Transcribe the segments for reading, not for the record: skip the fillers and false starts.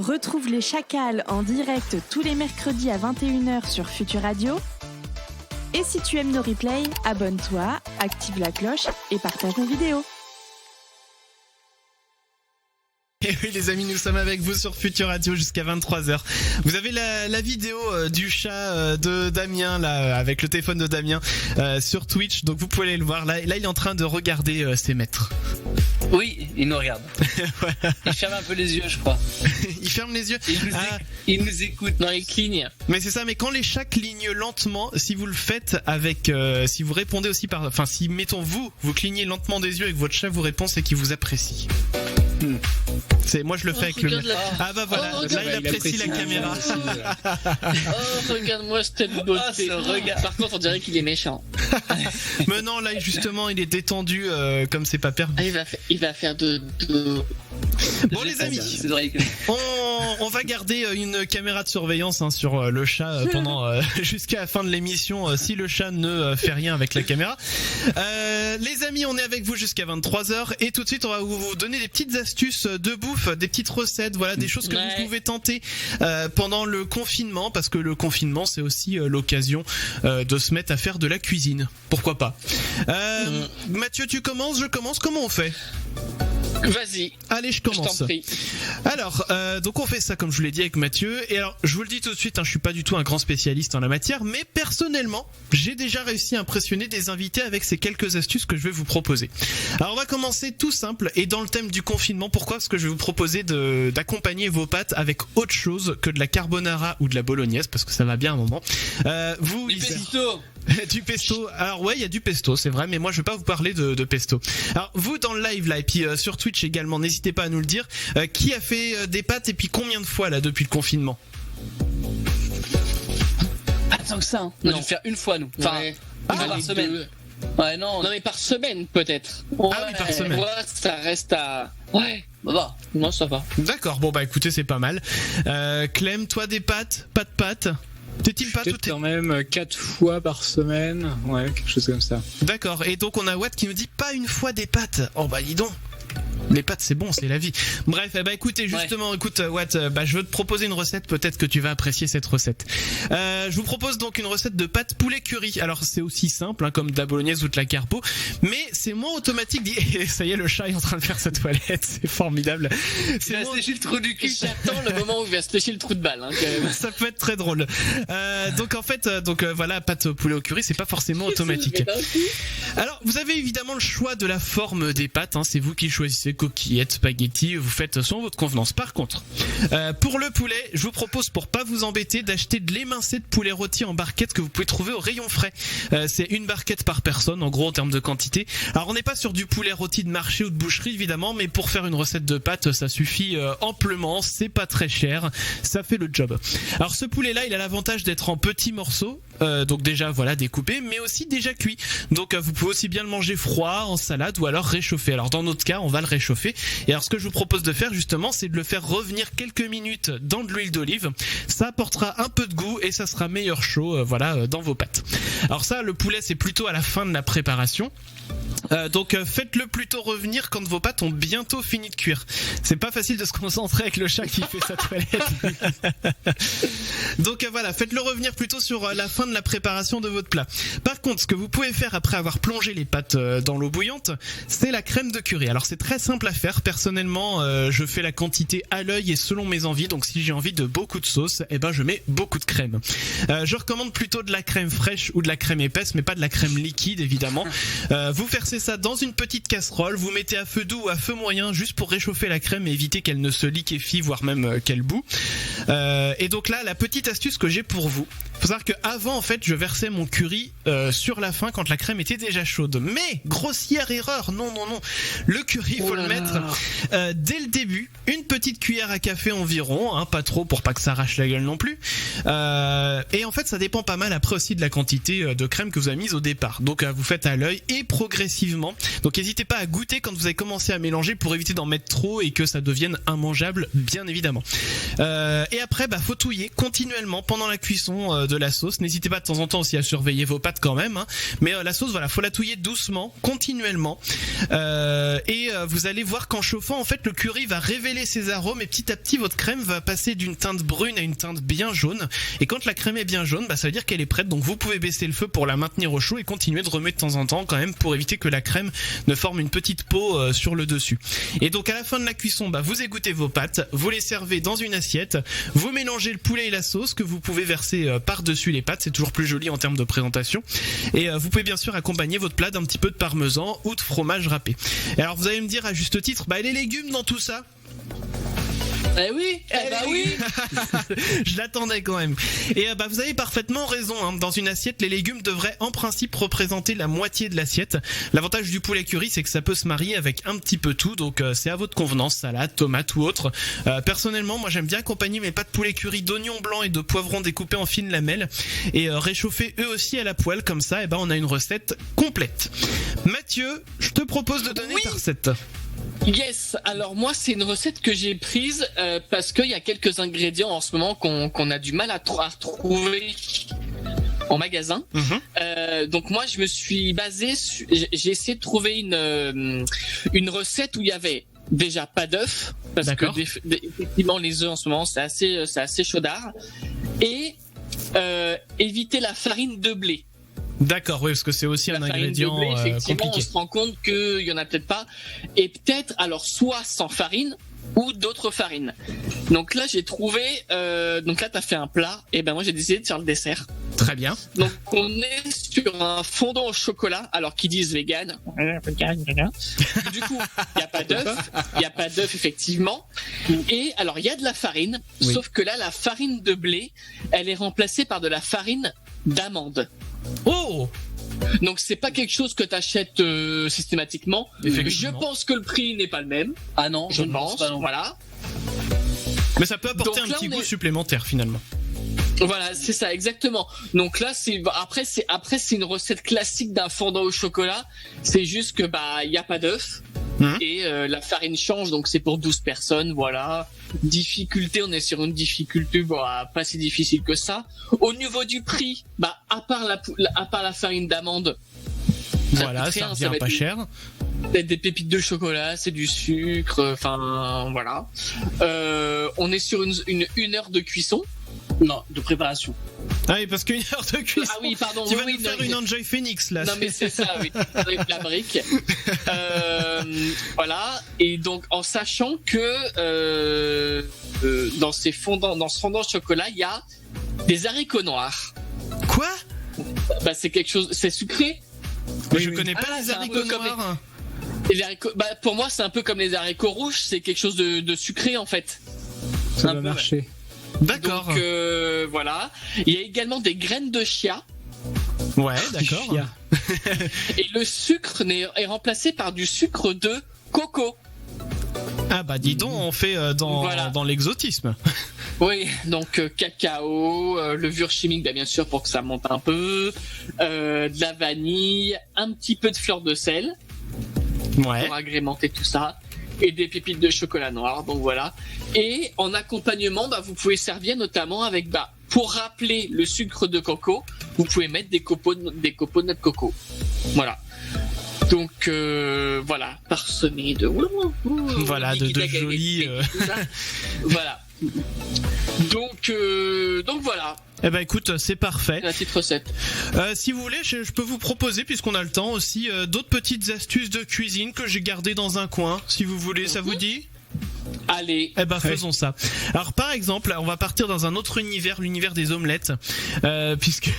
Retrouve les Chacals en direct tous les mercredis à 21h sur Futur Radio. Et si tu aimes nos replays, abonne-toi, active la cloche et partage nos vidéos. Et oui les amis, nous sommes avec vous sur Futur Radio jusqu'à 23h. Vous avez la vidéo du chat de Damien là, avec le téléphone de Damien sur Twitch, donc vous pouvez aller le voir. Là il est en train de regarder ses maîtres. Oui, il nous regarde. Voilà. Il ferme un peu les yeux, je crois. Il ferme les yeux. Il nous écoute. Non, il cligne. Mais c'est ça, mais quand les chats clignent lentement, si vous le faites avec, si vous répondez aussi si mettons vous clignez lentement des yeux avec votre chat vous répond, c'est qu'il vous apprécie. Moi je le fais avec le mien. Ah bah voilà, là il apprécie la caméra. Regarde-moi cette beauté. Par contre on dirait qu'il est méchant. Mais non, là justement il est détendu comme c'est pas permis. Il va faire de... Bon les amis, on va garder une caméra de surveillance sur le chat pendant jusqu'à la fin de l'émission si le chat ne fait rien avec la caméra. Les amis, on est avec vous jusqu'à 23h et tout de suite on va vous donner des petites astuces de bouffe, des petites recettes, voilà, des choses que vous pouvez tenter pendant le confinement, parce que le confinement c'est aussi l'occasion de se mettre à faire de la cuisine. Pourquoi pas. Mathieu, tu commences, je commence, comment on fait ? Vas-y. Allez, je commence. Je t'en prie. Alors, donc on fait ça comme je vous l'ai dit avec Mathieu. Et alors, je vous le dis tout de suite, je suis pas du tout un grand spécialiste en la matière, mais personnellement, j'ai déjà réussi à impressionner des invités avec ces quelques astuces que je vais vous proposer. Alors, on va commencer tout simple et dans le thème du confinement. Pourquoi ? Parce que je vais vous proposer d'accompagner vos pâtes avec autre chose que de la carbonara ou de la bolognaise, parce que ça va bien à un moment. Du pesto. Du pesto. Alors ouais, il y a du pesto, c'est vrai, mais moi je vais pas vous parler de pesto. Alors vous dans le live là et puis sur Twitch également, n'hésitez pas à nous le dire. Qui a fait des pâtes et puis combien de fois là depuis le confinement ? Attends que ça. On a dû faire une fois nous. Enfin, par semaine. Ouais non mais par semaine peut-être. Ouais, ah oui, par semaine. Ouais, ça reste à. Ouais. Bah, moi ça va. D'accord. Bon bah écoutez, c'est pas mal. Clem, toi des pâtes, pas de pâtes ? T'es team pâtes ou t'es... quand même 4 fois par semaine, ouais, quelque chose comme ça. D'accord, et donc on a Watt qui nous dit pas une fois des pâtes. Oh bah dis donc. Les pâtes c'est bon, c'est la vie. Bref, écoutez justement, écoute Watt, je veux te proposer une recette, peut-être que tu vas apprécier cette recette. Je vous propose donc une recette de pâtes poulet curry. Alors c'est aussi simple comme de la bolognaise ou de la carbo, mais c'est moins automatique. Et ça y est, le chat est en train de faire sa toilette, c'est formidable. Il va se lécher le trou du cul. J'attends le moment où il va se lécher le trou de balle. Ça peut être très drôle. Donc en fait, voilà, pâtes au poulet au curry, c'est pas forcément automatique. Alors vous avez évidemment le choix de la forme des pâtes, c'est vous qui choisissez. Coquillettes, spaghettis, vous faites selon votre convenance. Par contre, pour le poulet, je vous propose, pour pas vous embêter, d'acheter de l'émincé de poulet rôti en barquette que vous pouvez trouver au rayon frais. C'est une barquette par personne, en gros, en termes de quantité. Alors, on n'est pas sur du poulet rôti de marché ou de boucherie, évidemment, mais pour faire une recette de pâtes, ça suffit amplement, c'est pas très cher, ça fait le job. Alors, ce poulet-là, il a l'avantage d'être en petits morceaux, donc déjà, voilà, découpé, mais aussi déjà cuit. Donc, vous pouvez aussi bien le manger froid, en salade, ou alors réchauffé. Alors, dans notre cas, on va le réchauffer. Et alors ce que je vous propose de faire justement, c'est de le faire revenir quelques minutes dans de l'huile d'olive. Ça apportera un peu de goût et ça sera meilleur chaud dans vos pâtes. Alors ça, le poulet, c'est plutôt à la fin de la préparation. Donc faites-le plutôt revenir quand vos pâtes ont bientôt fini de cuire. C'est pas facile de se concentrer avec le chat qui fait sa toilette. Donc voilà, faites-le revenir plutôt sur la fin de la préparation de votre plat. Par contre, ce que vous pouvez faire après avoir plongé les pâtes dans l'eau bouillante, c'est la crème de curry. Alors c'est très simple à faire. Personnellement, je fais la quantité à l'œil et selon mes envies. Donc si j'ai envie de beaucoup de sauce, je mets beaucoup de crème. Je recommande plutôt de la crème fraîche ou de la crème épaisse, mais pas de la crème liquide évidemment. Vous versez ça dans une petite casserole, vous mettez à feu doux ou à feu moyen juste pour réchauffer la crème et éviter qu'elle ne se liquéfie, voire même qu'elle bout. Et donc là, la petite astuce que j'ai pour vous, faut savoir qu'avant en fait je versais mon curry sur la fin quand la crème était déjà chaude. Mais grossière erreur, non, le curry faut le mettre dès le début, une petite cuillère à café environ, pas trop pour pas que ça arrache la gueule non plus. Et en fait ça dépend pas mal après aussi de la quantité de crème que vous avez mise au départ. Donc vous faites à l'œil et progressivement progressivement. Donc n'hésitez pas à goûter quand vous avez commencé à mélanger pour éviter d'en mettre trop et que ça devienne immangeable, bien évidemment. Et après, faut touiller continuellement pendant la cuisson de la sauce. N'hésitez pas de temps en temps aussi à surveiller vos pâtes quand même, hein. Mais la sauce, voilà, faut la touiller doucement, continuellement. Et vous allez voir qu'en chauffant, en fait, le curry va révéler ses arômes et petit à petit, votre crème va passer d'une teinte brune à une teinte bien jaune. Et quand la crème est bien jaune, ça veut dire qu'elle est prête. Donc vous pouvez baisser le feu pour la maintenir au chaud et continuer de remuer de temps en temps quand même pour éviter que la crème ne forme une petite peau sur le dessus. Et donc à la fin de la cuisson, vous égouttez vos pâtes, vous les servez dans une assiette, vous mélangez le poulet et la sauce que vous pouvez verser par-dessus les pâtes, c'est toujours plus joli en termes de présentation. Et vous pouvez bien sûr accompagner votre plat d'un petit peu de parmesan ou de fromage râpé. Et alors vous allez me dire à juste titre, les légumes dans tout ça. Oui. Je l'attendais quand même. Et vous avez parfaitement raison, hein. Dans une assiette, les légumes devraient en principe représenter la moitié de l'assiette. L'avantage du poulet curry, c'est que ça peut se marier avec un petit peu tout, donc c'est à votre convenance, salade, tomate ou autre. Personnellement, moi j'aime bien accompagner mes pâtes poulet curry d'oignons blancs et de poivrons découpés en fines lamelles et réchauffer eux aussi à la poêle, comme ça on a une recette complète. Mathieu, je te propose de donner ta recette. Yes, alors moi c'est une recette que j'ai prise parce qu'il y a quelques ingrédients en ce moment qu'on a du mal à trouver en magasin. Donc moi je me suis basé j'ai essayé de trouver une recette où il y avait déjà pas d'œufs parce D'accord. que effectivement les œufs en ce moment c'est assez chaudard et éviter la farine de blé. D'accord, oui, parce que c'est aussi un ingrédient blé, effectivement, compliqué. on se rend compte qu'il y en a peut-être pas, et peut-être alors soit sans farine ou d'autres farines. Donc là j'ai trouvé, donc là t'as fait un plat, et moi j'ai décidé de faire le dessert. Très bien. Donc on est sur un fondant au chocolat, alors qu'ils disent vegan. Du coup il y a pas d'œuf effectivement, et alors il y a de la farine, oui. Sauf que là la farine de blé, elle est remplacée par de la farine d'amande. Oh! Donc c'est pas quelque chose que t'achètes systématiquement. Je pense que le prix n'est pas le même. Ah non, je pense pas. Voilà. Mais ça peut apporter donc un petit goût supplémentaire finalement. Voilà, c'est ça exactement. Donc là après c'est une recette classique d'un fondant au chocolat. C'est juste que il y a pas d'œuf. Et la farine change, donc c'est pour 12 personnes, voilà. Difficulté, on est sur une difficulté pas si difficile que ça. Au niveau du prix, à part la farine d'amande, voilà, ça revient pas cher. C'est des pépites de chocolat, c'est du sucre, voilà. On est sur une heure de cuisson. Non, de préparation. Ah oui, parce qu'une heure de cuisson. Ah oui, pardon. Tu vas nous faire une Enjoy Phoenix là. Non mais c'est ça, oui. Avec la brique. Voilà. Et donc en sachant que dans ce fondant au chocolat, il y a des haricots noirs. Quoi? C'est quelque chose, c'est sucré. Mais je connais pas les haricots noirs. Les haricots, pour moi c'est un peu comme les haricots rouges, c'est quelque chose de sucré en fait. Ça va marcher. D'accord. Donc voilà. Il y a également des graines de chia. Ouais, d'accord. Et le sucre est remplacé par du sucre de coco. Ah dis donc, on fait dans l'exotisme. Oui, donc cacao, levure chimique, bien sûr pour que ça monte un peu, de la vanille, un petit peu de fleur de sel. Ouais. Pour agrémenter tout ça. Et des pépites de chocolat noir, donc voilà. Et en accompagnement, vous pouvez servir notamment avec, pour rappeler le sucre de coco, vous pouvez mettre des copeaux de noix de coco. Voilà. Donc voilà, parsemé de voilà de jolis. Voilà. Donc voilà. Écoute, c'est parfait. La petite recette. Si vous voulez, je peux vous proposer, puisqu'on a le temps aussi, d'autres petites astuces de cuisine que j'ai gardées dans un coin. Si vous voulez, ça vous dit ? Allez. Faisons ça. Alors par exemple, on va partir dans un autre univers, l'univers des omelettes, puisque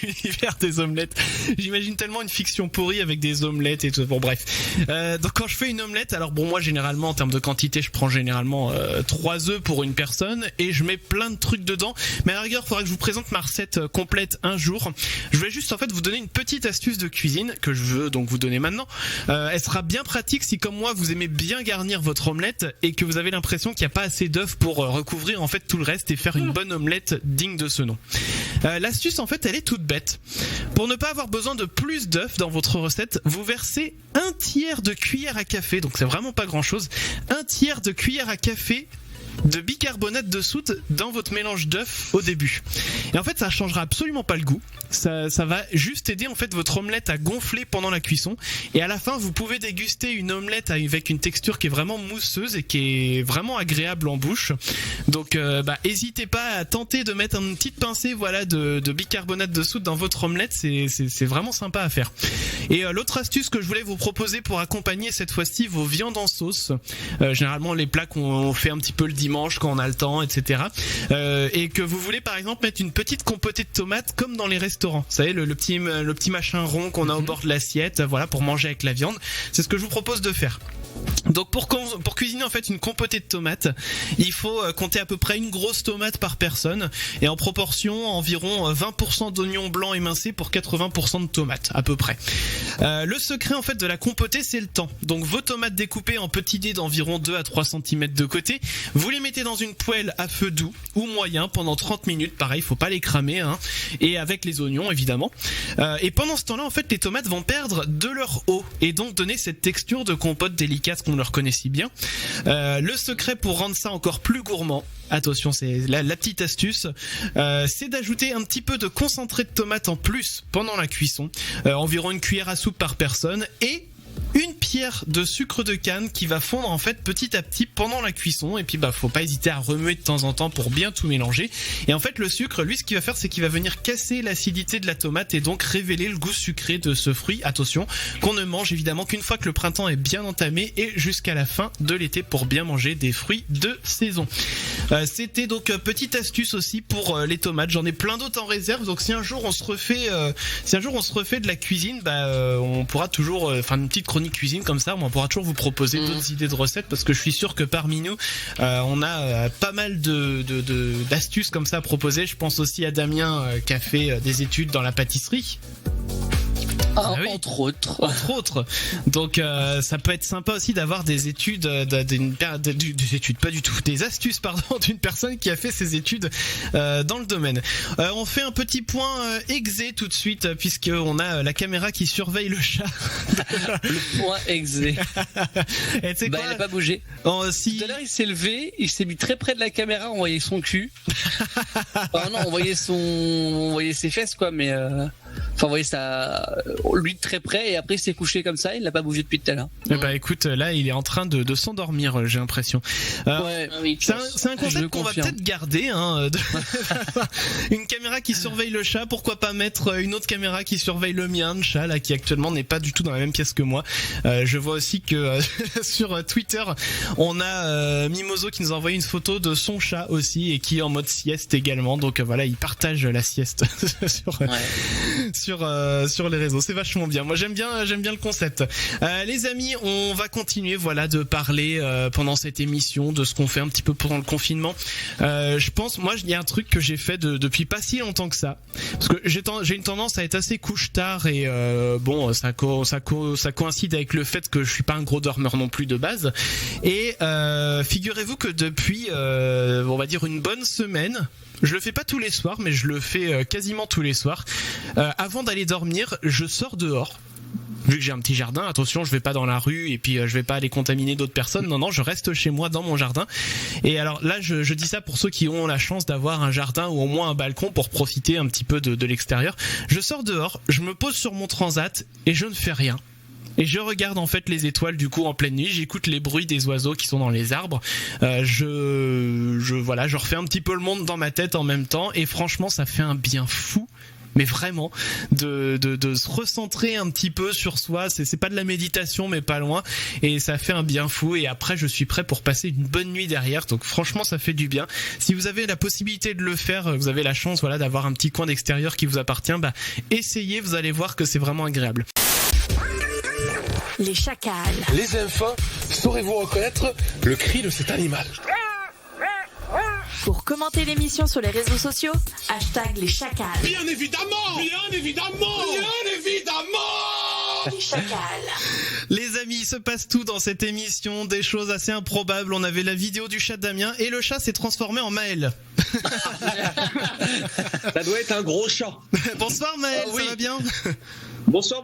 l'univers des omelettes, j'imagine tellement une fiction pourrie avec des omelettes et tout. Bon bref. Donc quand je fais une omelette, alors moi généralement en termes de quantité, je prends généralement 3 œufs pour une personne et je mets plein de trucs dedans. Mais à la rigueur, il faudra que je vous présente ma recette complète un jour. Je voulais juste vous donner une petite astuce de cuisine que je veux donc vous donner maintenant. Elle sera bien pratique si comme moi vous aimez bien garnir votre omelette et que vous avez l'impression qu'il n'y a pas assez d'œufs pour recouvrir en fait tout le reste et faire une bonne omelette digne de ce nom. L'astuce en fait elle est toute bête. Pour ne pas avoir besoin de plus d'œufs dans votre recette, vous versez 1/3 de cuillère à café, donc c'est vraiment pas grand chose, 1/3 de cuillère à café de bicarbonate de soude dans votre mélange d'œufs au début. Et en fait, ça changera absolument pas le goût. Ça va juste aider en fait votre omelette à gonfler pendant la cuisson. Et à la fin, vous pouvez déguster une omelette avec une texture qui est vraiment mousseuse et qui est vraiment agréable en bouche. Donc, hésitez pas à tenter de mettre une petite pincée, de bicarbonate de soude dans votre omelette. C'est vraiment sympa à faire. Et l'autre astuce que je voulais vous proposer pour accompagner cette fois-ci vos viandes en sauce. Généralement, les plats qu'on fait un petit peu le dimanche quand on a le temps, etc. Et que vous voulez par exemple mettre une petite compotée de tomates comme dans les restaurants. Vous savez, le petit machin rond qu'on a au bord de l'assiette, pour manger avec la viande. C'est ce que je vous propose de faire. Donc pour cuisiner en fait une compotée de tomates, il faut compter à peu près une grosse tomate par personne et en proportion environ 20% d'oignons blancs émincés pour 80% de tomates à peu près. Le secret en fait de la compotée, c'est le temps. Donc vos tomates découpées en petits dés d'environ 2 à 3 cm de côté, vous les mettez dans une poêle à feu doux ou moyen pendant 30 minutes, pareil, faut pas les cramer et avec les oignons évidemment. Et pendant ce temps-là en fait les tomates vont perdre de leur eau et donc donner cette texture de compote délicate qu'on leur connaît si bien. Le secret pour rendre ça encore plus gourmand, attention, c'est la petite astuce, c'est d'ajouter un petit peu de concentré de tomate en plus pendant la cuisson, environ une cuillère à soupe par personne et une pierre de sucre de canne qui va fondre en fait petit à petit pendant la cuisson et puis faut pas hésiter à remuer de temps en temps pour bien tout mélanger. Et en fait le sucre, lui, ce qu'il va faire, c'est qu'il va venir casser l'acidité de la tomate et donc révéler le goût sucré de ce fruit. Attention, qu'on ne mange évidemment qu'une fois que le printemps est bien entamé et jusqu'à la fin de l'été pour bien manger des fruits de saison. C'était donc petite astuce aussi pour les tomates. J'en ai plein d'autres en réserve, donc si un jour on se refait de la cuisine, on pourra toujours faire une petite chronique cuisine comme ça, on pourra toujours vous proposer d'autres idées de recettes parce que je suis sûr que parmi nous on a pas mal d'astuces comme ça à proposer. Je pense aussi à Damien qui a fait des études dans la pâtisserie. Oui. Entre autres. Donc ça peut être sympa aussi d'avoir des études des astuces d'une personne qui a fait ses études dans le domaine. On fait un petit point exé tout de suite puisque on a la caméra qui surveille le chat. Le point exé. Et tu sais quoi, il n'a pas bougé. Tout à l'heure il s'est levé, il s'est mis très près de la caméra, on voyait son cul. On voyait ses fesses quoi, mais on voyait lui de très près et après il s'est couché comme ça, il n'a pas bougé depuis tout à l'heure. Écoute, là il est en train de s'endormir, j'ai l'impression. C'est un concept qu'on va peut-être garder, une caméra qui surveille le chat, pourquoi pas mettre une autre caméra qui surveille le mien de chat là qui actuellement n'est pas du tout dans la même pièce que moi. Je vois aussi que sur Twitter on a Mimoso qui nous a envoyé une photo de son chat aussi et qui est en mode sieste également, donc il partage la sieste sur les réseaux. C'est vachement bien. Moi j'aime bien le concept. Les amis, on va continuer de parler pendant cette émission de ce qu'on fait un petit peu pendant le confinement. Je pense, moi il y a un truc que j'ai fait depuis pas si longtemps que ça, parce que j'ai une tendance à être assez couche tard et ça coïncide avec le fait que je suis pas un gros dormeur non plus de base. Et figurez-vous que depuis on va dire une bonne semaine, je le fais pas tous les soirs, mais je le fais quasiment tous les soirs. Avant d'aller dormir, je sors dehors. Vu que j'ai un petit jardin, attention, je vais pas dans la rue et puis je vais pas aller contaminer d'autres personnes. Non, je reste chez moi dans mon jardin. Et alors là, je dis ça pour ceux qui ont la chance d'avoir un jardin ou au moins un balcon pour profiter un petit peu de l'extérieur. Je sors dehors, je me pose sur mon transat et je ne fais rien. Et je regarde en fait les étoiles du coup en pleine nuit, j'écoute les bruits des oiseaux qui sont dans les arbres, je refais un petit peu le monde dans ma tête en même temps et franchement ça fait un bien fou. Mais vraiment de se recentrer un petit peu sur soi, c'est pas de la méditation mais pas loin, et ça fait un bien fou et après je suis prêt pour passer une bonne nuit derrière. Donc franchement ça fait du bien. Si vous avez la possibilité de le faire, vous avez la chance d'avoir un petit coin d'extérieur qui vous appartient, essayez, vous allez voir que c'est vraiment agréable. Les chacals. Les enfants, saurez-vous reconnaître le cri de cet animal? Pour commenter l'émission sur les réseaux sociaux, #les chacals. Bien évidemment. Les chacals. Les amis, il se passe tout dans cette émission, des choses assez improbables. On avait la vidéo du chat de Damien et le chat s'est transformé en Maël. Ça doit être un gros chat. Bonsoir Maël, ça va bien? Bonsoir,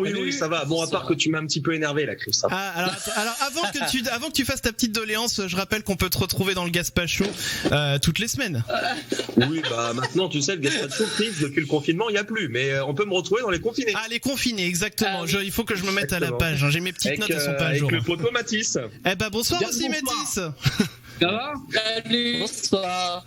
oui, ça va. Bon, à part que tu m'as un petit peu énervé, là, Chris. Alors avant que tu fasses ta petite doléance, je rappelle qu'on peut te retrouver dans le Gaspacho toutes les semaines. Oui, bah maintenant, tu sais, le Gaspacho, Chris, depuis le confinement, il n'y a plus. Mais on peut me retrouver dans les confinés. Ah, les confinés, exactement. Il faut que je me mette à la page. J'ai mes petites notes, elles sont pas à jour. Avec le poteau Mathis. Eh ben, bonsoir aussi, Mathis. Ça va? Salut. Bonsoir.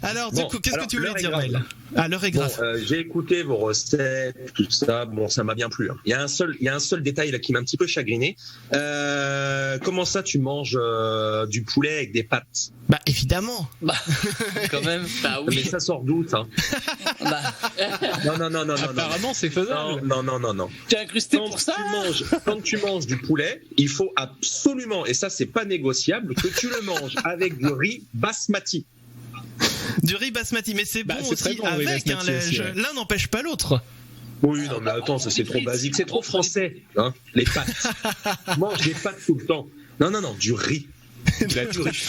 Alors, du coup, qu'est-ce que tu voulais dire, Maël? Ah, l'heure est grave. J'ai écouté vos recettes, tout ça. Bon, ça m'a bien plu. Hein. Il y a un seul détail là qui m'a un petit peu chagriné. Comment ça, tu manges du poulet avec des pâtes? Bah, évidemment. Bah, quand même. Bah oui. Mais ça sort d'où, ça? Bah. Non. Apparemment, c'est faisable. Non. T'es incrusté pour ça? Quand tu manges du poulet, il faut absolument, et ça, c'est pas négociable, que tu le manges avec du riz basmati. Du riz basmati, mais c'est bon aussi bon, avec. L'un n'empêche pas l'autre. Oui, non, mais attends, ça c'est trop basique, c'est trop français, hein, les pâtes. Mange des pâtes tout le temps. Non, du riz. Du riz.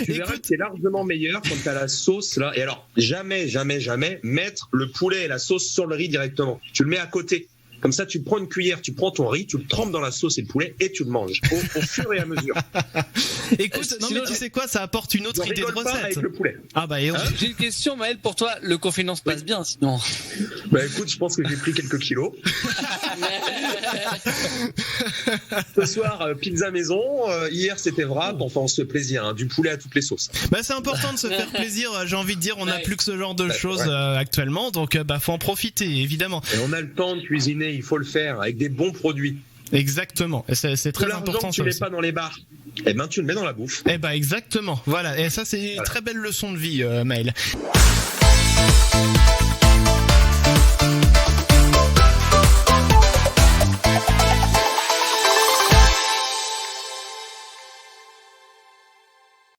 Tu verras que c'est largement meilleur quand t'as la sauce là. Et alors, jamais mettre le poulet et la sauce sur le riz directement. Tu le mets à côté. Comme ça, tu prends une cuillère, tu prends ton riz, tu le trempes dans la sauce et le poulet et tu le manges au fur et à mesure. Écoute, non mais tu sais quoi, ça apporte une autre idée de recette. Pas avec le poulet. Ah bah j'ai une question, Maël, pour toi. Le confinement se passe bien, sinon. Bah écoute, je pense que j'ai pris quelques kilos. Ce soir, pizza maison. Hier, c'était wrap. Enfin, on se fait plaisir. Hein, du poulet à toutes les sauces. Bah c'est important de se faire plaisir. J'ai envie de dire, on n'a plus que ce genre de choses actuellement, donc faut en profiter évidemment. Et on a le temps de cuisiner. Il faut le faire avec des bons produits. Exactement. C'est très important. Tu ne le mets pas dans les bars. Eh ben, tu le mets dans la bouffe. Eh ben, exactement. Voilà. Et ça, c'est une très belle leçon de vie, Maël.